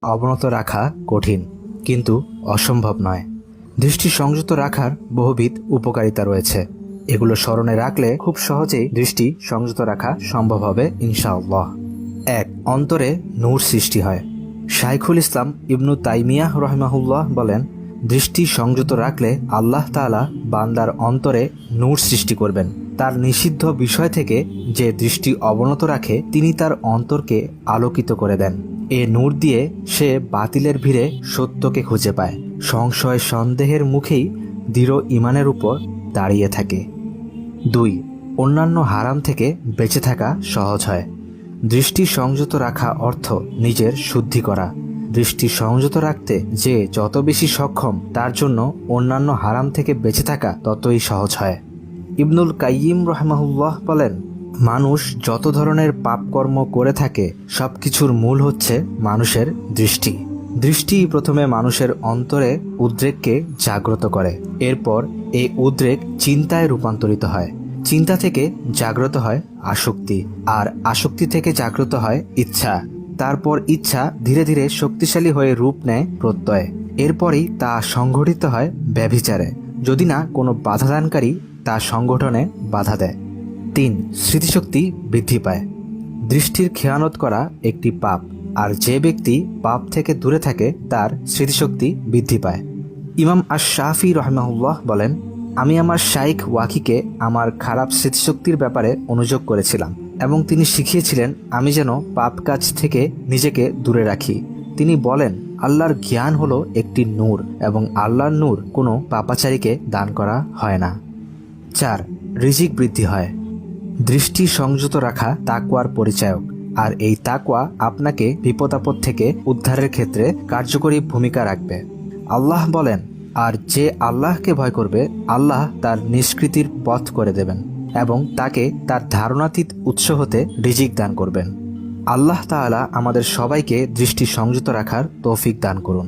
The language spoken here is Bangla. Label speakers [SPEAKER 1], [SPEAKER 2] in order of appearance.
[SPEAKER 1] অবনত রাখা কঠিন, কিন্তু অসম্ভব নয়। দৃষ্টি সংযত রাখার বহুবিধ উপকারিতা রয়েছে। এগুলো স্মরণে রাখলে খুব সহজেই দৃষ্টি সংযত রাখা সম্ভব হবে ইনশাআল্লাহ। ১. অন্তরে নূর সৃষ্টি হয়। শাইখুল ইসলাম ইবনু তাইমিয়াহ রহিমাহুল্লাহ বলেন, দৃষ্টি সংযত রাখলে আল্লাহ তাআলা বান্দার অন্তরে নূর সৃষ্টি করবেন। তার নিষিদ্ধ বিষয় থেকে যে দৃষ্টি অবনত রাখে তিনি তার অন্তরকে আলোকিত করে দেন। এ নূর দিয়ে সে বাতিলের ভিড়ে সত্যকে খুঁজে পায়, সংশয় সন্দেহের মুখেই দৃঢ় ঈমানের উপর দাঁড়িয়ে থাকে। ২. অন্যান্য হারাম থেকে বেঁচে থাকা সহজ হয়। দৃষ্টি সংযত রাখা অর্থ নিজের শুদ্ধি করা। দৃষ্টি সংযত রাখতে যে যত বেশি সক্ষম তার জন্য অন্যান্য হারাম থেকে বেঁচে থাকা ততই সহজ হয়। ইবনুল কাইয়িম রাহিমাহুল্লাহ বলেন, মানুষ যত ধরনের পাপকর্ম করে থাকে সবকিছুর মূল হচ্ছে মানুষের দৃষ্টি। দৃষ্টি প্রথমে মানুষের অন্তরে উদ্রেককে জাগ্রত করে, এরপর এই উদ্রেক চিন্তায় রূপান্তরিত হয়। চিন্তা থেকে জাগ্রত হয় আসক্তি, আর আসক্তি থেকে জাগ্রত হয় ইচ্ছা। তারপর ইচ্ছা ধীরে ধীরে শক্তিশালী হয়ে রূপ নেয় প্রত্যয়। এরপরই তা সংঘটিত হয় ব্যভিচারে, যদি না কোনো বাধাদানকারী তা সংগঠনে বাধা দেয়। ৩. স্মৃতিশক্তি বৃদ্ধি পায়। দৃষ্টির খেয়ানত করা একটি পাপ, আর যে ব্যক্তি পাপ থেকে দূরে থাকে তার স্মৃতিশক্তি বৃদ্ধি পায়। ইমাম আশ-শাফি রাহিমাহুল্লাহ বলেন, আমি আমার শাইখ ওয়াকিকে আমার খারাপ স্মৃতিশক্তির ব্যাপারে অনুযোগ করেছিলাম এবং তিনি শিখিয়েছিলেন আমি যেন পাপ কাজ থেকে নিজেকে দূরে রাখি। তিনি বলেন, আল্লাহর জ্ঞান হলো একটি নূর এবং আল্লাহর নূর কোনো পাপাচারীকে দান করা হয় না। ৪. রিজিক বৃদ্ধি হয়। দৃষ্টি সংযত রাখা তাকওয়ার পরিচায়ক, আর এই তাকওয়া আপনাকে বিপদাপদ থেকে উদ্ধারের ক্ষেত্রে কার্যকরী ভূমিকা রাখবে। আল্লাহ বলেন, আর যে আল্লাহকে ভয় করবে আল্লাহ তার নিষ্কৃতির পথ করে দেবেন এবং তাকে তার ধারণাতীত উৎস হতে রিজিক দান করবেন। আল্লাহ তাআলা আমাদের সবাইকে দৃষ্টি সংযত রাখার তৌফিক দান করুন।